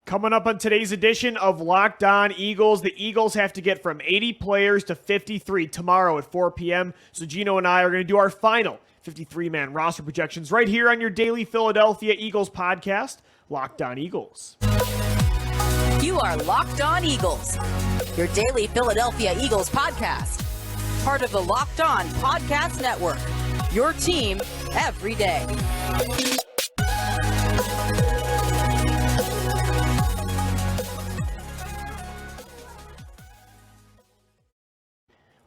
Coming up on today's edition of Locked On Eagles, the Eagles have to get from 80 players to 53 tomorrow at 4 p.m. So Gino and I are going to do our final 53-man roster projections right here on your daily Philadelphia Eagles podcast, Locked On Eagles. You are Locked On Eagles, your daily Philadelphia Eagles podcast. Part of the Locked On Podcast Network, your team every day.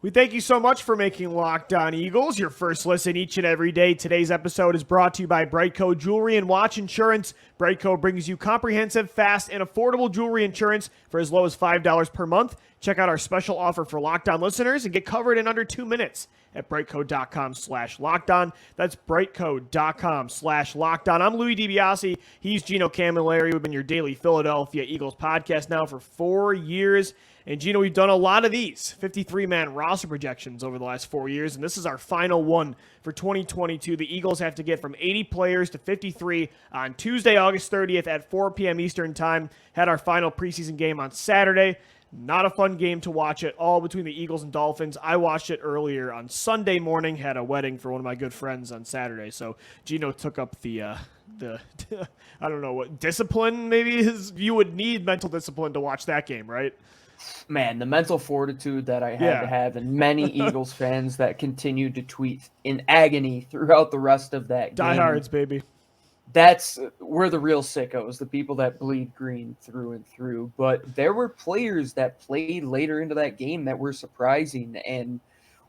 We thank you so much for making Locked On Eagles your first listen each and every day. Today's episode is brought to you by Brightco Jewelry and Watch Insurance. Brightco brings you comprehensive, fast, and affordable jewelry insurance for as low as $5 per month. Check out our special offer for Locked On listeners and get covered in under 2 minutes at brightco.com/lockedon. That's brightco.com/lockedon. I'm Louie DiBiase. He's Gino Camilleri. We've been your daily Philadelphia Eagles podcast now for 4 years. And, Gino, we've done a lot of these 53-man roster projections over the last 4 years, and this is our final one for 2022. The Eagles have to get from 80 players to 53 on Tuesday, August 30th at 4 p.m. Eastern Time. Had our final preseason game on Saturday. Not a fun game to watch at all between the Eagles and Dolphins. I watched it earlier on Sunday morning, had a wedding for one of my good friends on Saturday, so Gino took up the I don't know what discipline maybe you would need mental discipline to watch that game, right? Man, the mental fortitude that I had to have, and many Eagles fans that continued to tweet in agony throughout the rest of that game. Diehards, baby. We're the real sickos, the people that bleed green through and through. But there were players that played later into that game that were surprising. And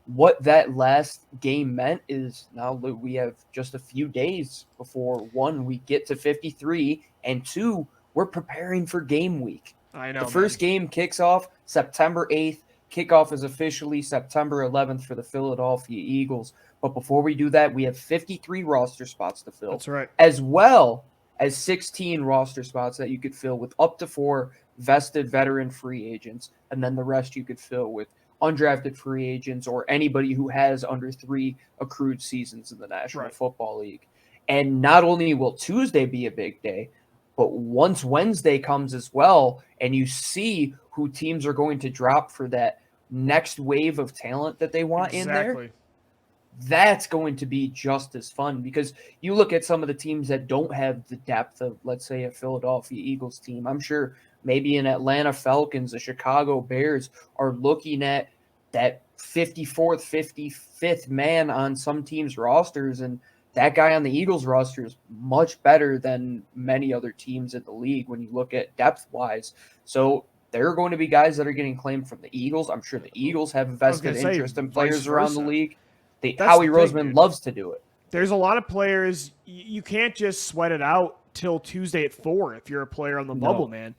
what that last game meant is now we have just a few days before, one, we get to 53, and two, we're preparing for game week. I know. The first game kicks off September 8th. Kickoff is officially September 11th for the Philadelphia Eagles. But before we do that, we have 53 roster spots to fill. That's right. As well as 16 roster spots that you could fill with up to 4 vested veteran free agents. And then the rest you could fill with undrafted free agents or anybody who has under 3 accrued seasons in the National Football League. And not only will Tuesday be a big day, but once Wednesday comes as well, and you see who teams are going to drop for that next wave of talent that they want in there, that's going to be just as fun, because you look at some of the teams that don't have the depth of, let's say, a Philadelphia Eagles team. I'm sure maybe an Atlanta Falcons, the Chicago Bears are looking at that 54th, 55th man on some teams' rosters, and that guy on the Eagles roster is much better than many other teams in the league when you look at depth-wise. So there are going to be guys that are getting claimed from the Eagles. I'm sure the Eagles have a vested interest in players around the league. Howie Roseman loves to do it. There's a lot of players. You can't just sweat it out till Tuesday at 4 if you're a player on the bubble, man.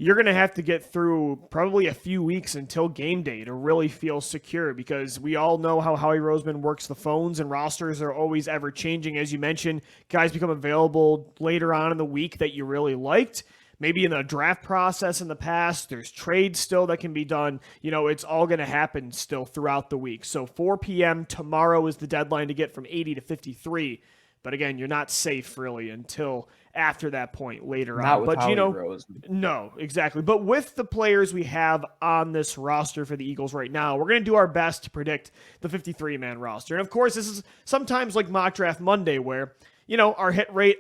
You're going to have to get through probably a few weeks until game day to really feel secure, because we all know how Howie Roseman works the phones, and rosters are always ever changing. As you mentioned, guys become available later on in the week that you really liked. Maybe in the draft process in the past, there's trades still that can be done. You know, it's all going to happen still throughout the week. So 4 p.m. tomorrow is the deadline to get from 80 to 53. But again, you're not safe really until after that point later on. But Howie Roseman. No, exactly. But with the players we have on this roster for the Eagles right now, we're going to do our best to predict the 53-man roster. And of course, this is sometimes like Mock Draft Monday where, our hit rate,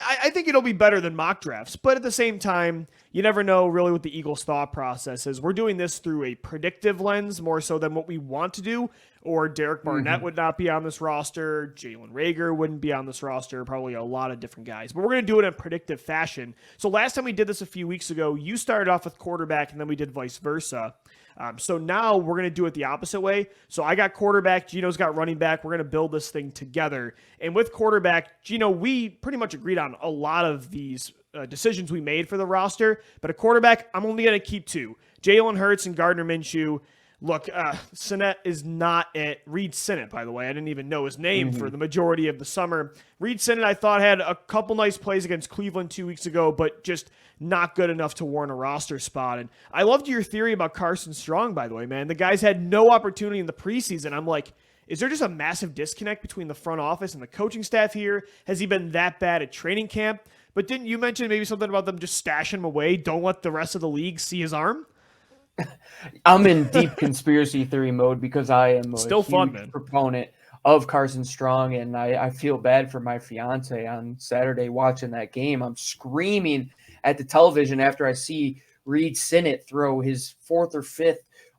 I think it'll be better than mock drafts, but at the same time, you never know really what the Eagles' thought process is. We're doing this through a predictive lens more so than what we want to do, or Derek Barnett would not be on this roster, Jalen Reagor wouldn't be on this roster, probably a lot of different guys. But we're going to do it in a predictive fashion. So last time we did this a few weeks ago, you started off with quarterback, and then we did vice versa. So now we're going to do it the opposite way. So I got quarterback, Gino's got running back. We're going to build this thing together. And with quarterback, Gino, we pretty much agreed on a lot of these decisions we made for the roster. But a quarterback, I'm only going to keep 2. Jalen Hurts and Gardner Minshew. Look, Sinnett is not it. Reed Sinnett, by the way. I didn't even know his name for the majority of the summer. Reed Sinnett, I thought, had a couple nice plays against Cleveland 2 weeks ago, but just not good enough to warrant a roster spot. And I loved your theory about Carson Strong, by the way, man. The guy's had no opportunity in the preseason. I'm like, is there just a massive disconnect between the front office and the coaching staff here? Has he been that bad at training camp? But didn't you mention maybe something about them just stashing him away? Don't let the rest of the league see his arm? I'm in deep conspiracy theory mode because I am Still a fun, huge man. proponent of Carson Strong, and I feel bad for my fiance on Saturday watching that game. I'm screaming at the television after I see Reed Sinnett throw his 4th or 5th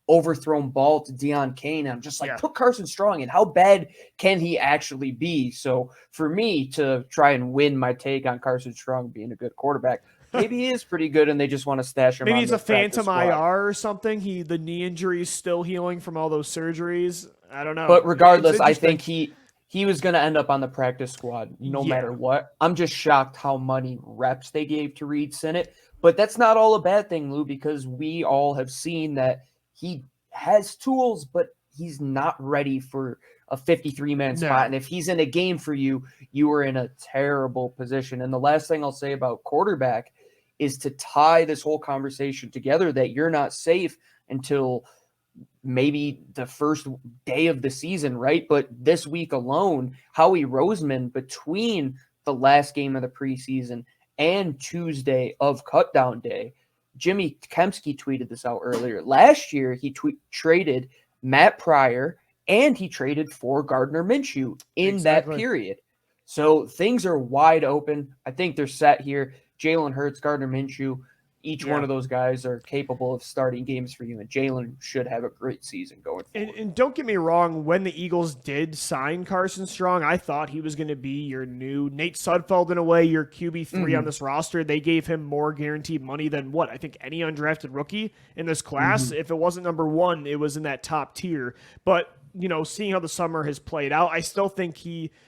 overthrown ball to Deon Cain. I'm just like, put Carson Strong in. How bad can he actually be? So for me to try and win my take on Carson Strong being a good quarterback, maybe he is pretty good and they just want to stash him. Maybe on he's the a phantom practice squad. IR or something. The knee injury is still healing from all those surgeries. I don't know. But regardless, I think he was going to end up on the practice squad no matter what. I'm just shocked how many reps they gave to Reed Sinnett. But that's not all a bad thing, Lou, because we all have seen that he has tools, but he's not ready for a 53-man spot. And if he's in a game for you, you are in a terrible position. And the last thing I'll say about quarterback is to tie this whole conversation together that you're not safe until maybe the first day of the season, right? But this week alone, Howie Roseman, between the last game of the preseason and Tuesday of cutdown day, Jimmy Kempski tweeted this out earlier. Last year, he traded Matt Pryor and he traded for Gardner Minshew in that period. So things are wide open. I think they're set here. Jalen Hurts, Gardner Minshew, each one of those guys are capable of starting games for you, and Jalen should have a great season going forward. And don't get me wrong, when the Eagles did sign Carson Strong, I thought he was going to be your new Nate Sudfeld in a way, your QB3 on this roster. They gave him more guaranteed money than I think any undrafted rookie in this class. If it wasn't number one, it was in that top tier. But seeing how the summer has played out, I still think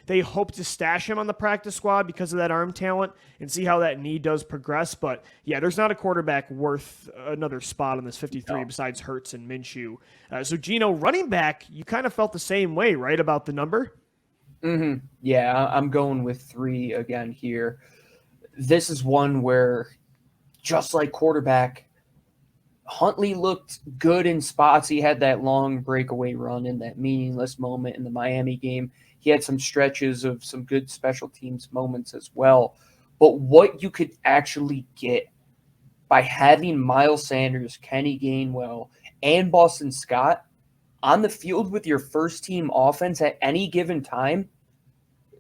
they hope to stash him on the practice squad because of that arm talent and see how that knee does progress. But yeah, there's not a quarterback worth another spot on this 53 besides Hurts and Minshew. So Gino, running back, you kind of felt the same way, right, about the number? Yeah, I'm going with 3 again here. This is one where, just like quarterback, Huntley looked good in spots. He had that long breakaway run in that meaningless moment in the Miami game. He had some stretches of some good special teams moments as well. But what you could actually get by having Miles Sanders, Kenny Gainwell, and Boston Scott on the field with your first team offense at any given time,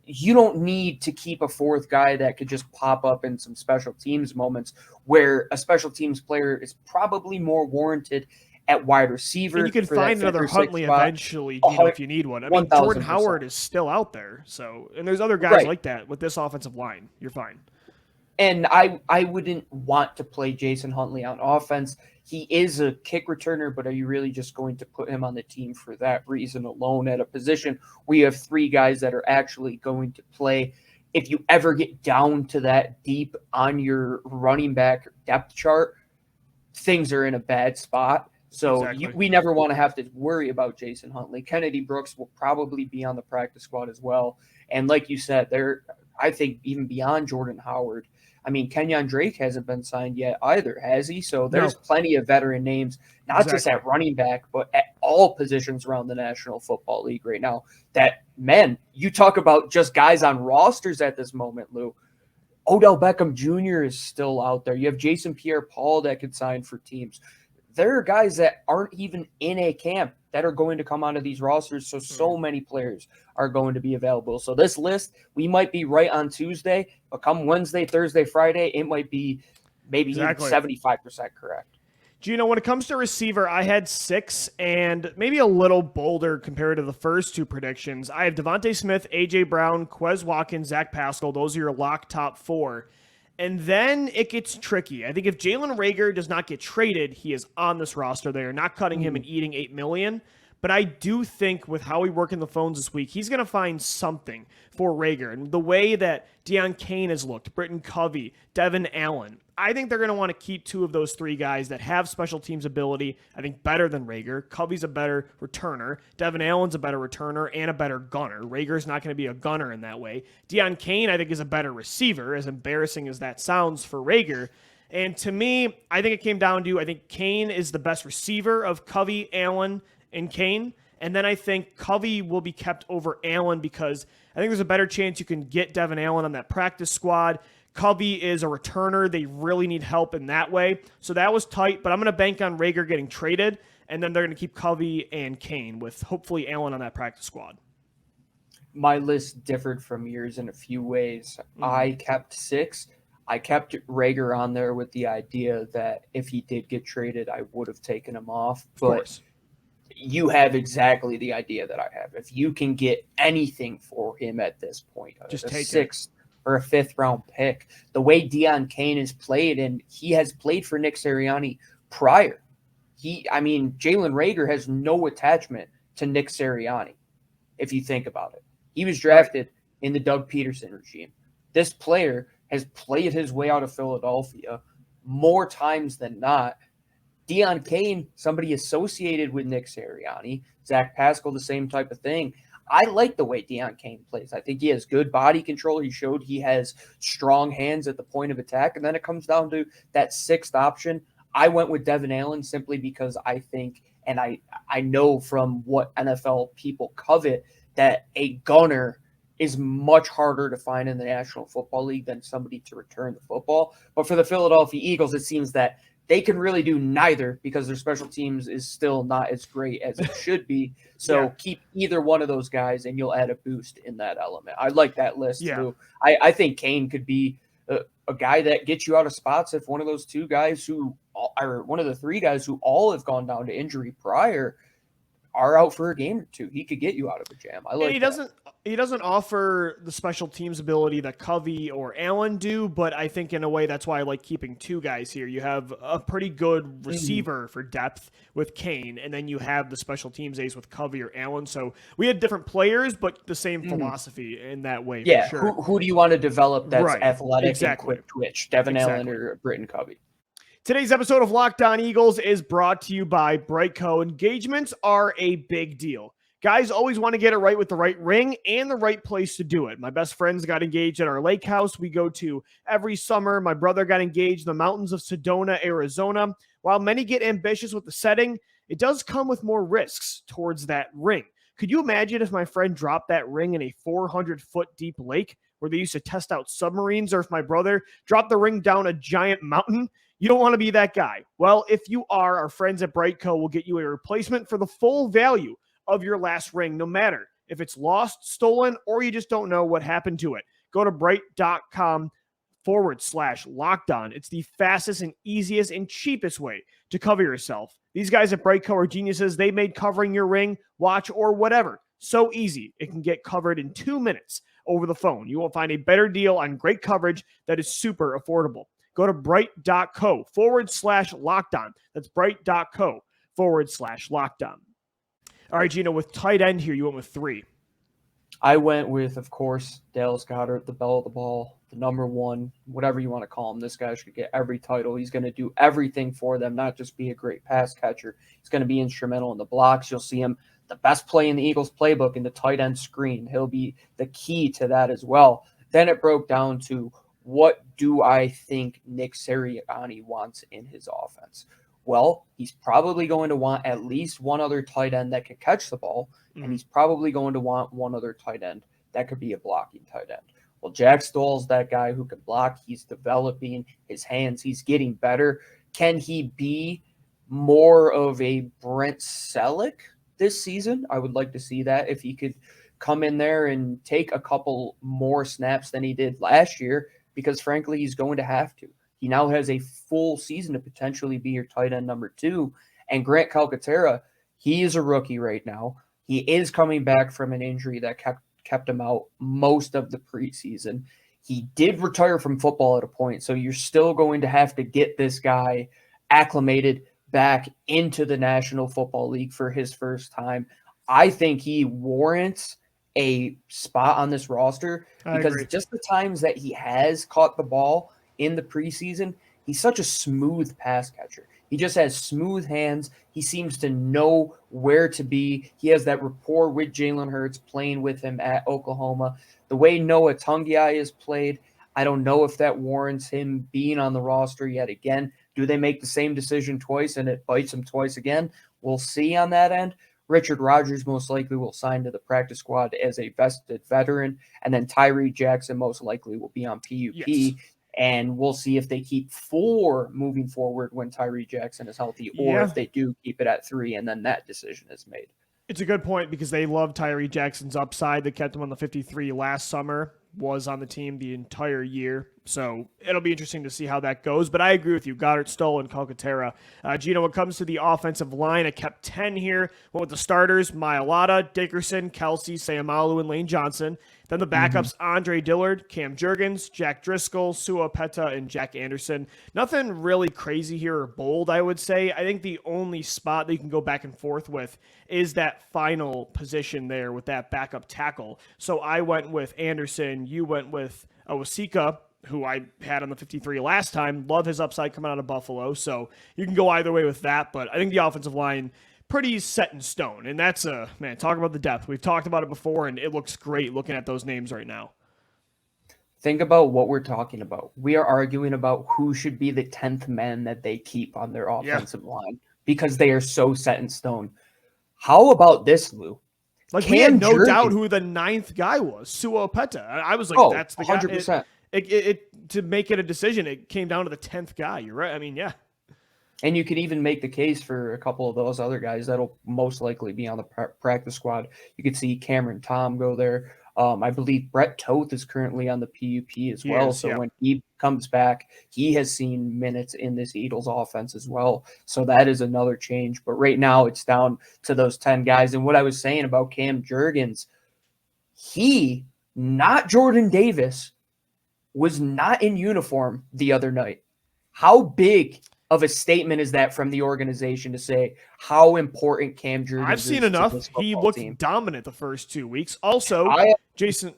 you don't need to keep a 4th guy that could just pop up in some special teams moments where a special teams player is probably more warranted at wide receiver. And you can find another Huntley eventually, if you need one. I mean, Jordan Howard is still out there. And there's other guys like that with this offensive line. You're fine. And I wouldn't want to play Jason Huntley on offense. He is a kick returner, but are you really just going to put him on the team for that reason alone at a position where you have 3 guys that are actually going to play? If you ever get down to that deep on your running back depth chart, things are in a bad spot. So we never want to have to worry about Jason Huntley. Kennedy Brooks will probably be on the practice squad as well. And like you said, I think even beyond Jordan Howard, I mean, Kenyon Drake hasn't been signed yet either, has he? So there's plenty of veteran names, not just at running back, but at all positions around the National Football League right now. That, man, you talk about just guys on rosters at this moment, Lou. Odell Beckham Jr. is still out there. You have Jason Pierre-Paul that could sign for teams. There are guys that aren't even in a camp that are going to come onto these rosters. So many players are going to be available. So this list, we might be right on Tuesday, but come Wednesday, Thursday, Friday, it might be maybe even 75% correct. Gino, when it comes to receiver, I had 6 and maybe a little bolder compared to the first 2 predictions. I have Devontae Smith, A.J. Brown, Quez Watkins, Zach Pascal. Those are your lock top 4. And then it gets tricky. I think if Jalen Reagor does not get traded, he is on this roster. They are not cutting him and eating $8 million. But I do think with how we work in the phones this week, he's going to find something for Reagor. And the way that Deon Cain has looked, Britton Covey, Devin Allen, I think they're going to want to keep 2 of those 3 guys that have special teams ability, I think better than Reagor. Covey's a better returner. Devin Allen's a better returner and a better gunner. Reagor's not going to be a gunner in that way. Deon Cain, I think, is a better receiver, as embarrassing as that sounds for Reagor. And to me, I think it came down to, I think Cain is the best receiver of Covey, Allen, and Cain. And then I think Covey will be kept over Allen because I think there's a better chance you can get Devin Allen on that practice squad. Covey is a returner. They really need help in that way. So that was tight, but I'm going to bank on Reagor getting traded, and then they're going to keep Covey and Cain with hopefully Allen on that practice squad. My list differed from yours in a few ways. I kept 6. I kept Reagor on there with the idea that if he did get traded, I would have taken him off. Of course. You have exactly the idea that I have. If you can get anything for him at this point, just a take 6th or a 5th round pick, the way Deon Cain has played, and he has played for Nick Sirianni prior. Jalen Reagor has no attachment to Nick Sirianni, if you think about it. He was drafted in the Doug Peterson regime. This player has played his way out of Philadelphia more times than not. Deon Cain, somebody associated with Nick Sirianni. Zach Pascal, the same type of thing. I like the way Deon Cain plays. I think he has good body control. He showed he has strong hands at the point of attack. And then it comes down to that 6th option. I went with Devin Allen simply because I think, and I know from what NFL people covet, that a gunner is much harder to find in the National Football League than somebody to return the football. But for the Philadelphia Eagles, it seems that they can really do neither because their special teams is still not as great as it should be. So keep either one of those guys and you'll add a boost in that element. I like that list too. I think Cain could be a guy that gets you out of spots if one of those 2 guys who are one of the 3 guys who all have gone down to injury prior are out for a game or 2. He could get you out of a jam. I like He doesn't offer the special teams ability that Covey or Allen do, but I think in a way that's why I like keeping 2 guys here. You have a pretty good receiver for depth with Cain, and then you have the special teams ace with Covey or Allen. So we had different players, but the same philosophy in that way. Yeah, for sure. Who do you want to develop that's athletic exactly. and quick twitch? Devin Allen or Britton Covey? Today's episode of Locked On Eagles is brought to you by Brightco. Engagements are a big deal. Guys always want to get it right with the right ring and the right place to do it. My best friends got engaged at our lake house we go to every summer. My brother got engaged in the mountains of Sedona, Arizona. While many get ambitious with the setting, it does come with more risks towards that ring. Could you imagine if my friend dropped that ring in a 400-foot deep lake where they used to test out submarines, or if my brother dropped the ring down a giant mountain? You don't want to be that guy. Well, if you are, our friends at Brightco will get you a replacement for the full value of your last ring, no matter if it's lost, stolen, or you just don't know what happened to it. Go to bright.com/lockedon. It's the fastest and easiest and cheapest way to cover yourself. These guys at Brightco are geniuses. They made covering your ring, watch, or whatever so easy. It can get covered in 2 minutes over the phone. You will find a better deal on great coverage that is super affordable. Go to bright.co/lockedon. That's bright.co/lockedon. All right, Gino, with tight end here, you went with 3. I went with, of course, Dallas Goedert, the bell of the ball, the number 1, whatever you want to call him. This guy should get every title. He's going to do everything for them, not just be a great pass catcher. He's going to be instrumental in the blocks. You'll see him the best play in the Eagles playbook in the tight end screen. He'll be the key to that as well. Then it broke down to, what do I think Nick Sirianni wants in his offense? Well, he's probably going to want at least one other tight end that can catch the ball, and he's probably going to want one other tight end that could be a blocking tight end. Well, Jack Stoll's that guy who can block. He's developing his hands. He's getting better. Can he be more of a Brent Selleck this season? I would like to see that. If he could come in there and take a couple more snaps than he did last year, because frankly, he's going to have to. He now has a full season to potentially be your tight end number 2. And Grant Calcaterra, he is a rookie right now. He is coming back from an injury that kept him out most of the preseason. He did retire from football at a point, so you're still going to have to get this guy acclimated back into the National Football League for his first time. I think he warrants a spot on this roster because just the times that he has caught the ball in the preseason, he's such a smooth pass catcher. He just has smooth hands. He seems to know where to be. He has that rapport with Jalen Hurts playing with him at Oklahoma. The way Noah Tungiai is played, I don't know if that warrants him being on the roster yet again. Do they make the same decision twice and it bites him twice again? We'll see on that end. Richard Rodgers most likely will sign to the practice squad as a vested veteran, and then Tyree Jackson most likely will be on PUP. Yes. And we'll see if they keep 4 moving forward when Tyree Jackson is healthy, or if they do keep it at 3 and then that decision is made. It's a good point because they love Tyree Jackson's upside. They kept him on the 53 last summer, was on the team the entire year. So it'll be interesting to see how that goes. But I agree with you, Goddard, Stoll, and Calcaterra. Gino, when it comes to the offensive line, I kept 10 here. Went with the starters, Mailata, Dickerson, Kelsey, Sayamalu, and Lane Johnson. Then the backups, Andre Dillard, Cam Jurgens, Jack Driscoll, Sua Peta, and Jack Anderson. Nothing really crazy here or bold, I would say. I think the only spot that you can go back and forth with is that final position there with that backup tackle. So I went with Anderson. You went with Owasika, who I had on the 53 last time. Love his upside coming out of Buffalo. So you can go either way with that. But I think the offensive line, pretty set in stone. And that's man, talk about the depth. We've talked about it before, and it looks great looking at those names right now. Think about what we're talking about. We are arguing about who should be the 10th man that they keep on their offensive line because they are so set in stone. How about this, Lou? Like, we had no doubt who the 9th guy was, Sua Peta. I was like, that's the 100%. guy. To make it a decision, it came down to the 10th guy. You're right. I mean, yeah. And you can even make the case for a couple of those other guys that'll most likely be on the practice squad. You could see Cameron Tom go there. I believe Brett Toth is currently on the PUP as well. When he comes back, he has seen minutes in this Eagles offense as well. So that is another change. But right now it's down to those 10 guys. And what I was saying about Cam Jurgens, he, not Jordan Davis, was not in uniform the other night. How big of a statement is that from the organization to say how important Cam Jurgens is? I've seen enough. He looked dominant the first 2 weeks. Also, Jason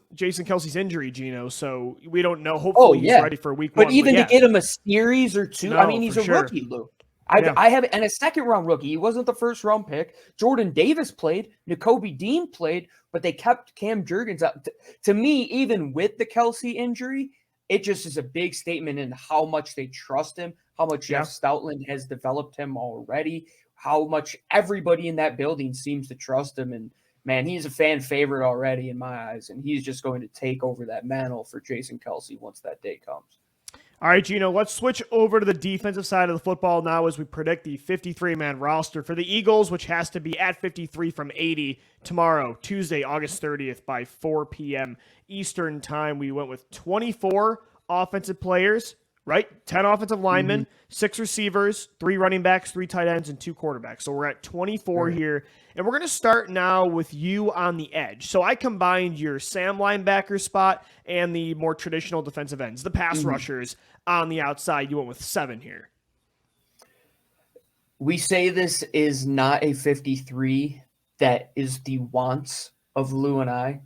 Kelsey's injury, Gino, so we don't know. Hopefully he's ready for week 1. But even to get him a series or 2, I mean, he's a rookie, Lou. I have and a second-round rookie. He wasn't the first-round pick. Jordan Davis played. Nakobe Dean played, but they kept Cam Jurgens out. To me, even with the Kelsey injury, it just is a big statement in how much they trust him, how much Jeff Stoutland has developed him already, how much everybody in that building seems to trust him. And, man, he's a fan favorite already in my eyes, and he's just going to take over that mantle for Jason Kelsey once that day comes. All right, Gino, let's switch over to the defensive side of the football now as we predict the 53-man roster for the Eagles, which has to be at 53 from 80 tomorrow, Tuesday, August 30th by 4 p.m. Eastern time. We went with 24 offensive players, right? 10 offensive linemen, 6 receivers, 3 running backs, 3 tight ends, and 2 quarterbacks. So we're at 24 here. And we're going to start now with you on the edge. So I combined your Sam linebacker spot and the more traditional defensive ends, the pass rushers on the outside. You went with 7 here. We say this is not a 53 that is the wants of Lou and I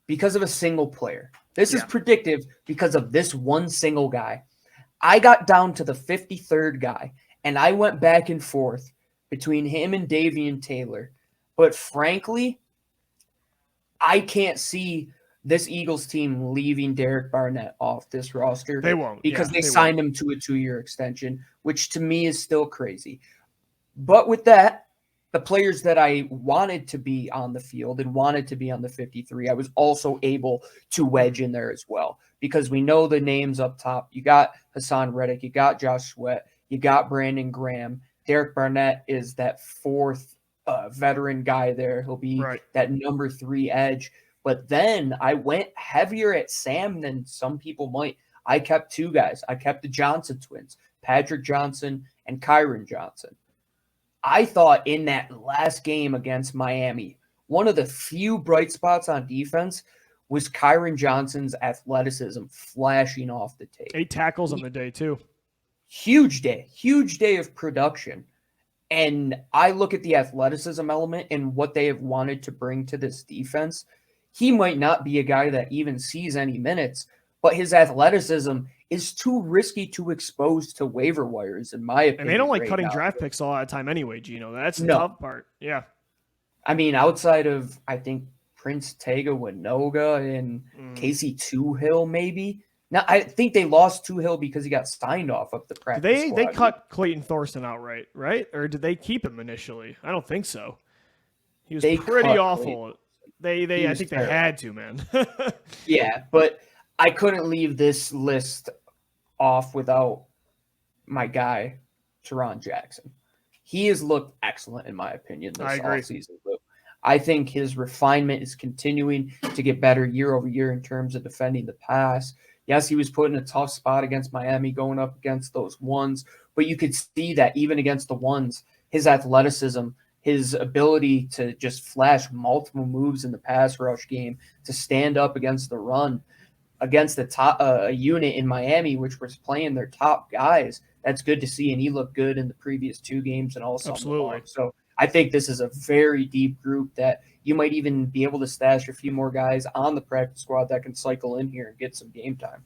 because of a single player. This is predictive because of this one single guy. I got down to the 53rd guy, and I went back and forth between him and Davion Taylor. But frankly, I can't see this Eagles team leaving Derek Barnett off this roster. They won't. Because they signed him to a 2-year extension, which to me is still crazy. But with that, the players that I wanted to be on the field and wanted to be on the 53, I was also able to wedge in there as well. Because we know the names up top. You got Hassan Reddick, you got Josh Sweat, you got Brandon Graham. Derek Barnett is that 4th veteran guy there. He'll be that number 3 edge. But then I went heavier at Sam than some people might. I kept 2 guys. I kept the Johnson twins, Patrick Johnson and Kyron Johnson. I thought in that last game against Miami, one of the few bright spots on defense was Kyron Johnson's athleticism flashing off the tape. 8 tackles on the day, too. Huge day of production. And I look at the athleticism element and what they have wanted to bring to this defense. He might not be a guy that even sees any minutes, but his athleticism is too risky to expose to waiver wires, in my opinion. And they don't like cutting draft picks a lot of time anyway, Gino. That's the tough part. Yeah. I mean, outside of, I think, Prince Tega Winoga and Casey Toohill, maybe. Now, I think they lost Toohill because he got signed off of the practice squad. They cut Clayton Thorson outright, right? Or did they keep him initially? I don't think so. He was pretty awful. I think they had to, man. Yeah, but I couldn't leave this list off without my guy, Teron Jackson. He has looked excellent, in my opinion, this offseason. I think his refinement is continuing to get better year over year in terms of defending the pass. Yes, he was put in a tough spot against Miami going up against those ones, but you could see that even against the ones, his athleticism, his ability to just flash multiple moves in the pass rush game, to stand up against the run, against the top a unit in Miami, which was playing their top guys. That's good to see, and he looked good in the previous 2 games and also Absolutely. So I think this is a very deep group that you might even be able to stash a few more guys on the practice squad that can cycle in here and get some game time.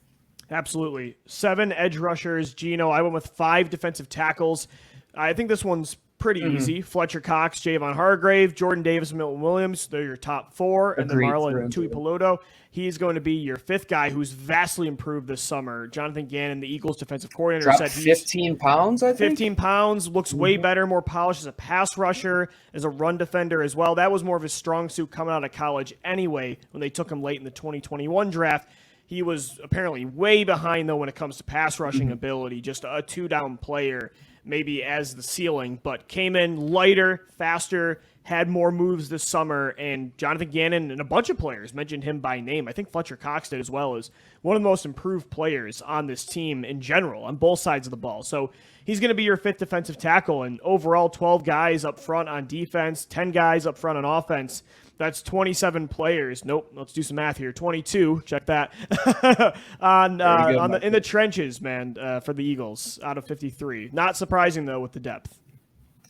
Absolutely. 7 edge rushers. Gino, I went with 5 defensive tackles. I think this one's pretty easy. Fletcher Cox, Javon Hargrave, Jordan Davis, Milton Williams. They're your top 4. And then Marlon Tuipulotu. He's going to be your 5th guy who's vastly improved this summer. Jonathan Gannon, the Eagles defensive coordinator, dropped said he's 15 pounds, I think. 15 pounds, looks way better, more polished as a pass rusher, as a run defender as well. That was more of his strong suit coming out of college anyway when they took him late in the 2021 draft. He was apparently way behind, though, when it comes to pass rushing ability, just a 2-down player, maybe as the ceiling, but came in lighter, faster, had more moves this summer, and Jonathan Gannon and a bunch of players mentioned him by name. I think Fletcher Cox did as well, as one of the most improved players on this team in general, on both sides of the ball. So he's going to be your 5th defensive tackle, and overall 12 guys up front on defense, 10 guys up front on offense. That's 27 players. Nope, let's do some math here. 22, check that. In the trenches, man, for the Eagles out of 53. Not surprising, though, with the depth.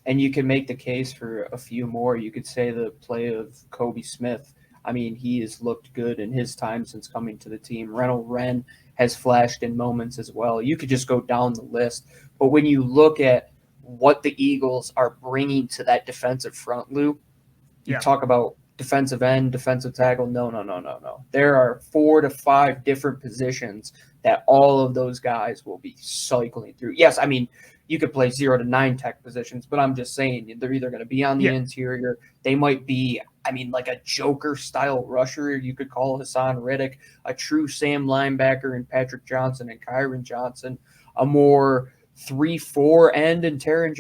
And you can make the case for a few more. You could say the play of Covey Smith. I mean, he has looked good in his time since coming to the team. Reynold Wren has flashed in moments as well. You could just go down the list. But when you look at what the Eagles are bringing to that defensive front, Lou, you talk about defensive end, defensive tackle. No. There are 4 to 5 different positions that all of those guys will be cycling through. Yes, I mean, you could play 0 to 9 tech positions, but I'm just saying they're either going to be on the interior. They might be, I mean, like a Joker-style rusher. You could call Hassan Riddick a true Sam linebacker and Patrick Johnson and Kyron Johnson, a more 3-4 end and Taron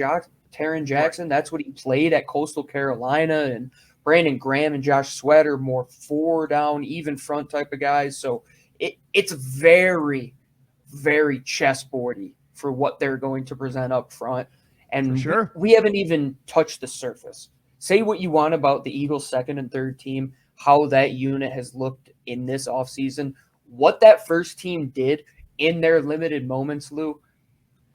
Jackson. That's what he played at Coastal Carolina, and Brandon Graham and Josh Sweater, more 4-down, even front type of guys. So it's very, very chessboardy for what they're going to present up front. And we haven't even touched the surface. Say what you want about the Eagles' 2nd and 3rd team, how that unit has looked in this offseason. What that first team did in their limited moments, Lou,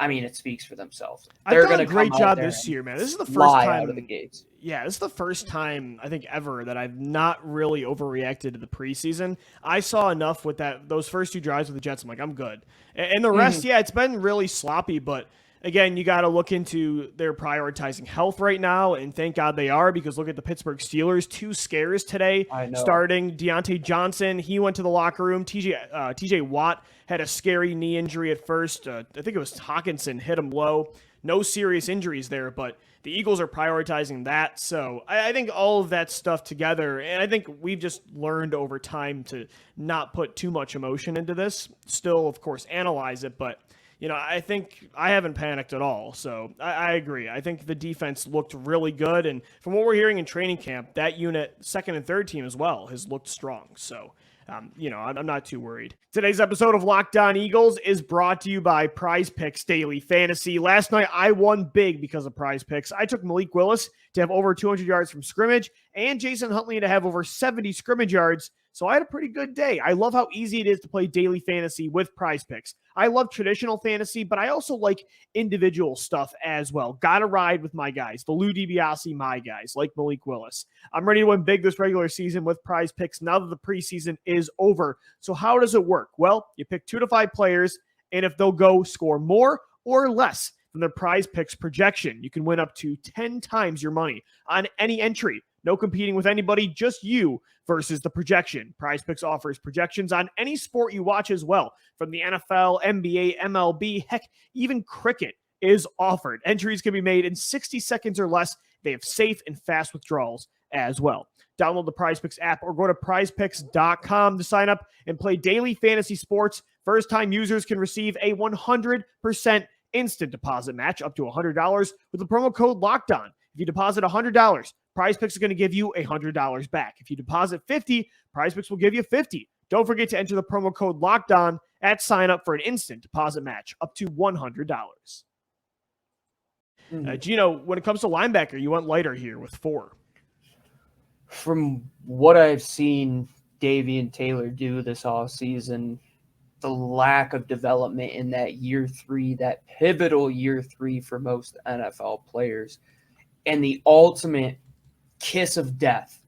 I mean, it speaks for themselves. They're going to come great job this year, man. This is the first time out of the gates. Yeah, this is the first time I think ever that I've not really overreacted to the preseason. I saw enough with those first 2 drives with the Jets. I'm like, I'm good. And the rest, it's been really sloppy, but again, you got to look into their prioritizing health right now, and thank God they are, because look at the Pittsburgh Steelers. 2 scares today. Starting Deontay Johnson, he went to the locker room. TJ Watt had a scary knee injury at first. I think it was Hawkinson hit him low. No serious injuries there, but the Eagles are prioritizing that. So I think all of that stuff together, and I think we've just learned over time to not put too much emotion into this. Still, of course, analyze it, but I think I haven't panicked at all. So I agree. I think the defense looked really good. And from what we're hearing in training camp, that unit, 2nd and 3rd team as well, has looked strong. So, I'm not too worried. Today's episode of Locked On Eagles is brought to you by Prize Picks Daily Fantasy. Last night, I won big because of Prize Picks. I took Malik Willis to have over 200 yards from scrimmage and Jason Huntley to have over 70 scrimmage yards. So I had a pretty good day. I love how easy it is to play daily fantasy with Prize Picks. I love traditional fantasy, but I also like individual stuff as well. Got to ride with my guys, the Lou DiBiase, my guys, like Malik Willis. I'm ready to win big this regular season with Prize Picks now that the preseason is over. So how does it work? Well, you pick 2 to 5 players, and if they'll go score more or less than their Prize Picks projection, you can win up to 10 times your money on any entry. No competing with anybody, just you versus the projection. Prize Picks offers projections on any sport you watch as well, from the NFL, NBA, MLB, heck, even cricket is offered. Entries can be made in 60 seconds or less. They have safe and fast withdrawals. as well. Download the PrizePicks app or go to prizepicks.com to sign up and play daily fantasy sports. First-time users can receive a 100% instant deposit match up to $100 with the promo code LOCKEDON. If you deposit $100, PrizePicks is going to give you $100 back. If you deposit $50, PrizePicks will give you $50. Don't forget to enter the promo code LOCKEDON at sign up for an instant deposit match up to $100. Gino, when it comes to linebacker, you went lighter here with 4. From what I've seen Davion Taylor do this offseason, the lack of development in that year 3, that pivotal year 3 for most NFL players, and the ultimate kiss of death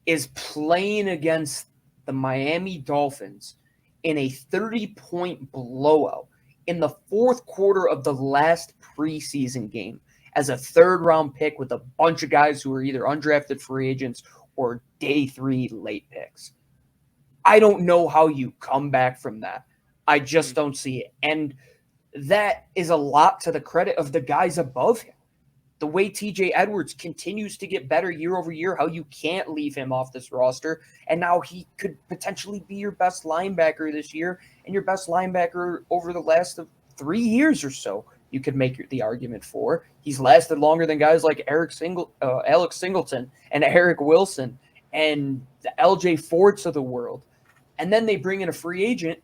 is playing against the Miami Dolphins in a 30-point blowout in the fourth quarter of the last preseason game as a third-round pick with a bunch of guys who are either undrafted free agents or day 3 late picks. I don't know how you come back from that. I just don't see it. And that is a lot to the credit of the guys above him. The way TJ Edwards continues to get better year over year, how you can't leave him off this roster. And now he could potentially be your best linebacker this year and your best linebacker over the last 3 years or so. You could make the argument for. He's lasted longer than guys like Alex Singleton and Eric Wilson and the LJ Forts of the world. And then they bring in a free agent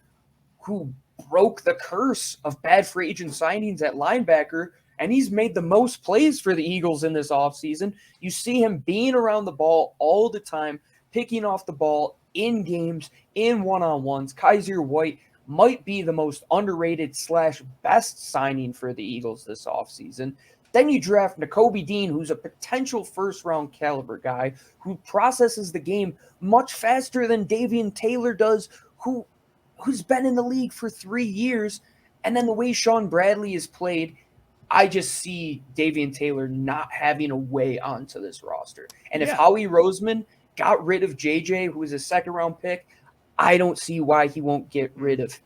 who broke the curse of bad free agent signings at linebacker, and he's made the most plays for the Eagles in this offseason. You see him being around the ball all the time, picking off the ball in games, in one-on-ones. Kaiser White might be the most underrated / best signing for the Eagles this offseason. Then you draft Nakobe Dean, who's a potential first-round caliber guy who processes the game much faster than Davion Taylor does, who's been in the league for 3 years. And then the way Sean Bradley is played, I just see Davion Taylor not having a way onto this roster. And if Howie Roseman got rid of JJ, who was a second-round pick, I don't see why he won't get rid of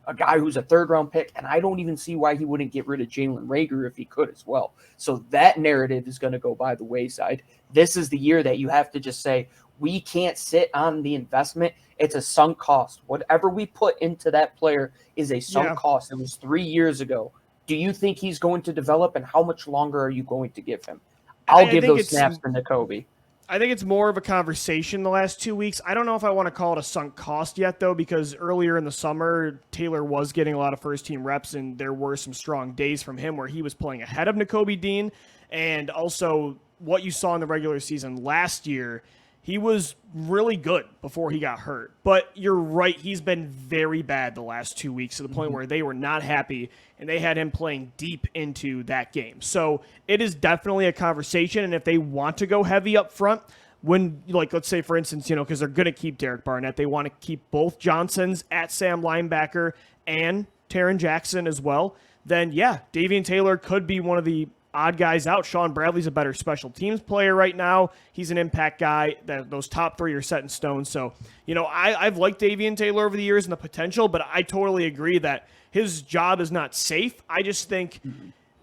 a guy who's a third-round pick, and I don't even see why he wouldn't get rid of Jalen Reagor if he could as well. So that narrative is going to go by the wayside. This is the year that you have to just say, we can't sit on the investment. It's a sunk cost. Whatever we put into that player is a sunk cost. It was 3 years ago. Do you think he's going to develop, and how much longer are you going to give him? I'll give those snaps to Nakobe. I think it's more of a conversation the last 2 weeks. I don't know if I want to call it a sunk cost yet, though, because earlier in the summer, Taylor was getting a lot of first-team reps, and there were some strong days from him where he was playing ahead of Nakobe Dean. And also, what you saw in the regular season last year, he was really good before he got hurt. But you're right, he's been very bad the last 2 weeks to the point where they were not happy, and they had him playing deep into that game. So it is definitely a conversation, and if they want to go heavy up front, when, like, let's say, for instance, because they're going to keep Derek Barnett, they want to keep both Johnsons at Sam linebacker and Taron Jackson as well, then, Davion Taylor could be one of the odd guys out. Sean Bradley's a better special teams player right now. He's an impact guy. Those top 3 are set in stone. So, I've liked Davion Taylor over the years and the potential, but I totally agree that his job is not safe. I just think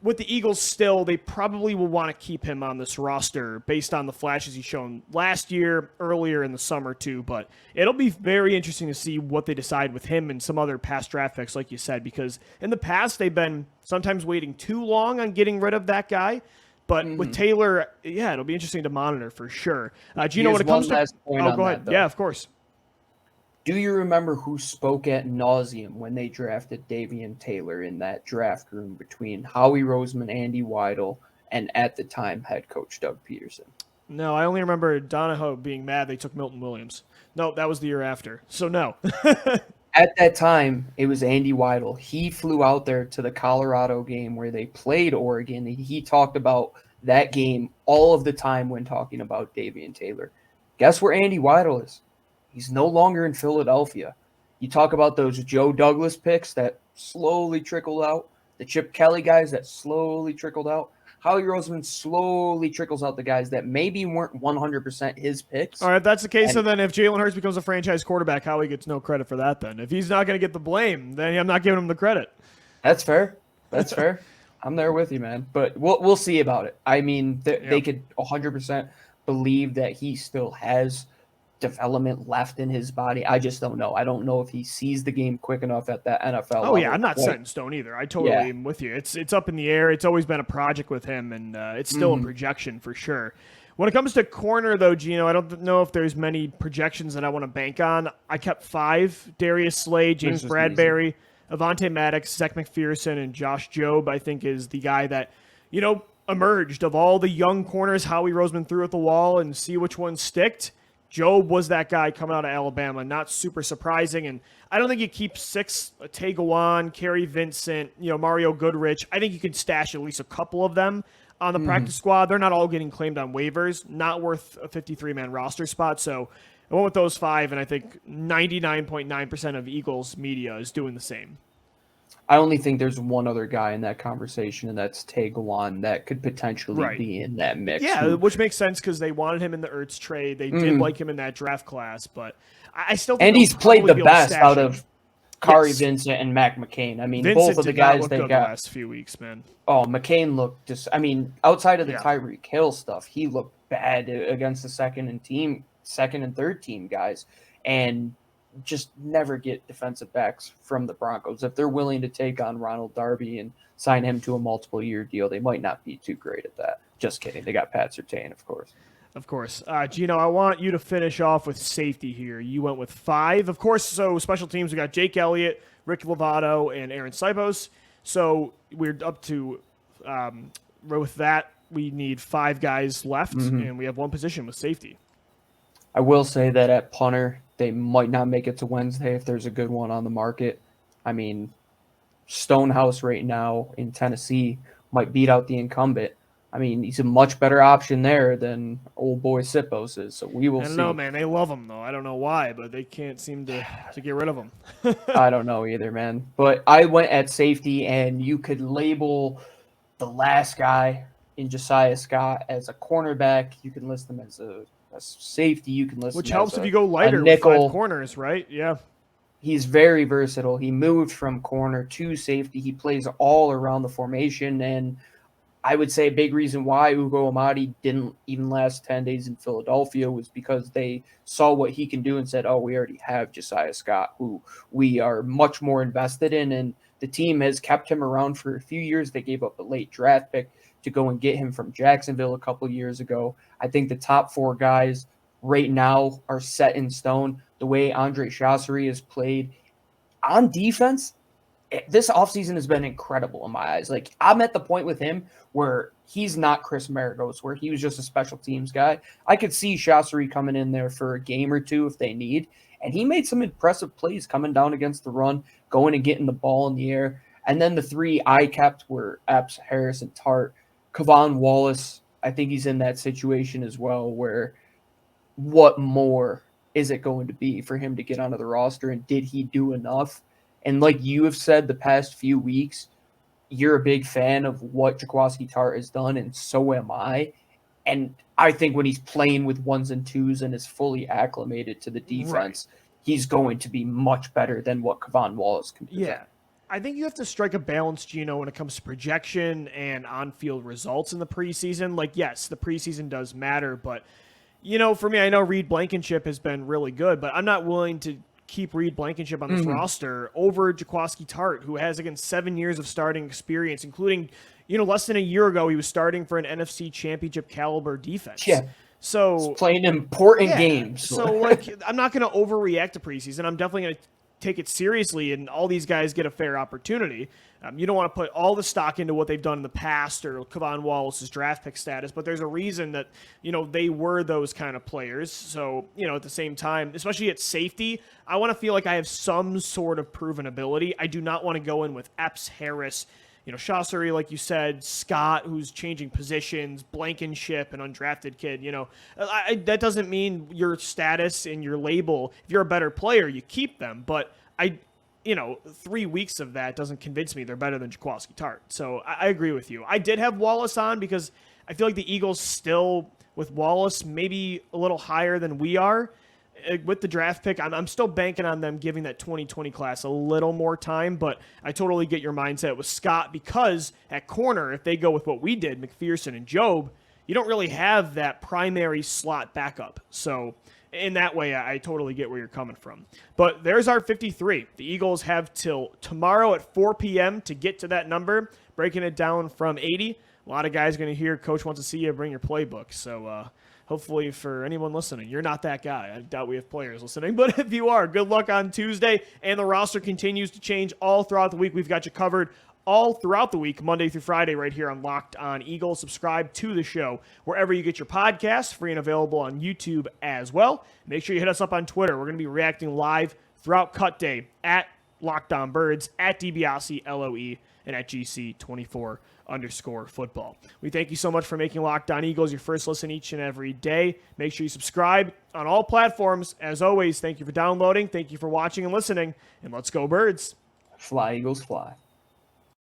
with the Eagles still, they probably will want to keep him on this roster based on the flashes he's shown last year, earlier in the summer too. But it'll be very interesting to see what they decide with him and some other past draft picks, like you said, because in the past they've been sometimes waiting too long on getting rid of that guy. But with Taylor, it'll be interesting to monitor for sure. Gino, when it comes to... go ahead. Yeah, of course. Do you remember who spoke ad nauseum when they drafted Davion Taylor in that draft room between Howie Roseman, Andy Weidel, and at the time head coach Doug Peterson? No, I only remember Donahoe being mad they took Milton Williams. No, that was the year after. So no. At that time, it was Andy Weidel. He flew out there to the Colorado game where they played Oregon. He talked about that game all of the time when talking about Davion Taylor. Guess where Andy Weidel is? He's no longer in Philadelphia. You talk about those Joe Douglas picks that slowly trickled out, the Chip Kelly guys that slowly trickled out. Howie Roseman slowly trickles out the guys that maybe weren't 100% his picks. All right, if that's the case, then if Jalen Hurts becomes a franchise quarterback, Howie gets no credit for that then. If he's not going to get the blame, then I'm not giving him the credit. That's fair. That's fair. I'm there with you, man. But we'll see about it. I mean, they could 100% believe that he still has development left in his body. I just don't know. I don't know if he sees the game quick enough at that NFL level. Oh yeah, I'm not set in stone either. I totally am with you. It's up in the air. It's always been a project with him, and it's still a projection for sure. When it comes to corner, though, Gino, I don't know if there's many projections that I want to bank on. I kept 5: Darius Slade, James Bradbury, Avonte Maddox, Zach McPherson, and Josh Jobe. I think is the guy that emerged of all the young corners. Howie Roseman threw at the wall and see which one sticked. Jobe was that guy coming out of Alabama, not super surprising. And I don't think you keep 6, Tegawan, Kerry Vincent, Mario Goodrich. I think you can stash at least a couple of them on the practice squad. They're not all getting claimed on waivers, not worth a 53-man roster spot. So I went with those 5, and I think 99.9% of Eagles media is doing the same. I only think there's one other guy in that conversation, and that's Tegawan, that could potentially be in that mix. Yeah, which makes sense because they wanted him in the Ertz trade. They did like him in that draft class, but I still think he's played the best out of Kari Vincent and Mac McCain. I mean, Vincent both of the guys they got the last few weeks, man. Oh, McCain looked just. I mean, outside of the Tyreek Hill stuff, he looked bad against the second and third team guys, and just never get defensive backs from the Broncos. If they're willing to take on Ronald Darby and sign him to a multiple-year deal, they might not be too great at that. Just kidding. They got Pat Surtain, of course. Of course. Gino, I want you to finish off with safety here. You went with 5. Of course, so special teams, we got Jake Elliott, Rick Lovato, and Aaron Sibos. So we're up to, with that, we need 5 guys left, and we have 1 position with safety. I will say that at punter, they might not make it to Wednesday if there's a good one on the market. I mean, Stonehouse right now in Tennessee might beat out the incumbent. I mean, he's a much better option there than old boy Sipos is, so we will see. I don't know, man. They love him, though. I don't know why, but they can't seem to get rid of him. I don't know either, man. But I went at safety, and you could label the last guy in Josiah Scott as a cornerback. You can list him as a safety. You can list which him helps as if you go lighter with nickel. 5 corners, right? Yeah. He's very versatile. He moved from corner to safety. He plays all around the formation, and I would say a big reason why Ugo Amadi didn't even last 10 days in Philadelphia was because they saw what he can do and said, oh, we already have Josiah Scott, who we are much more invested in, and the team has kept him around for a few years. They gave up a late draft pick to go and get him from Jacksonville a couple years ago. I think the top 4 guys right now are set in stone. The way Andre Chassery has played on defense, this offseason has been incredible in my eyes. Like, I'm at the point with him where he's not Chris Maragos, where he was just a special teams guy. I could see Chassery coming in there for a game or 2 if they need, and he made some impressive plays coming down against the run, going and getting the ball in the air. And then the 3 I kept were Epps, Harris, and Tart. Kevon Wallace, I think he's in that situation as well, where what more is it going to be for him to get onto the roster, and did he do enough? And like you have said the past few weeks, you're a big fan of what Jaquiski Tartt has done, and so am I. And I think when he's playing with 1s and 2s and is fully acclimated to the defense, he's going to be much better than what Kevon Wallace can do. Yeah. I think you have to strike a balance, Gino, when it comes to projection and on-field results in the preseason. Like, yes, the preseason does matter, but, for me, I know Reed Blankenship has been really good, but I'm not willing to keep Reed Blankenship on this roster over Jaquiski Tartt, who has, again, 7 years of starting experience, including, less than a year ago, he was starting for an NFC championship caliber defense. Yeah. So he's playing important games. So, I'm not going to overreact to preseason. I'm definitely going to take it seriously, and all these guys get a fair opportunity. You don't want to put all the stock into what they've done in the past or Kevon Wallace's draft pick status, but there's a reason that, they were those kind of players. So, at the same time, especially at safety, I want to feel like I have some sort of proven ability. I do not want to go in with Epps, Harris, Chassery, like you said, Scott, who's changing positions, Blankenship, an undrafted kid. That doesn't mean your status and your label. If you're a better player, you keep them. But 3 weeks of that doesn't convince me they're better than Jaquiski Tartt. So I agree with you. I did have Wallace on because I feel like the Eagles still, with Wallace, maybe a little higher than we are. With the draft pick, I'm still banking on them giving that 2020 class a little more time, but I totally get your mindset with Scott because at corner, if they go with what we did, McPherson and Jobe, you don't really have that primary slot backup. So in that way, I totally get where you're coming from. But there's our 53. The Eagles have till tomorrow at 4 p.m. to get to that number, breaking it down from 80. A lot of guys are going to hear Coach wants to see you bring your playbook. So hopefully for anyone listening, you're not that guy. I doubt we have players listening. But if you are, good luck on Tuesday. And the roster continues to change all throughout the week. We've got you covered all throughout the week, Monday through Friday, right here on Locked On Eagles. Subscribe to the show wherever you get your podcasts, free and available on YouTube as well. Make sure you hit us up on Twitter. We're going to be reacting live throughout Cut Day at Locked On Birds, at DiBiase, LOE, and at GC24_football. We thank you so much for making Locked On Eagles your first listen each and every day. Make sure you subscribe on all platforms. As always, thank you for downloading, thank you for watching and listening, and let's go Birds. Fly, Eagles, fly.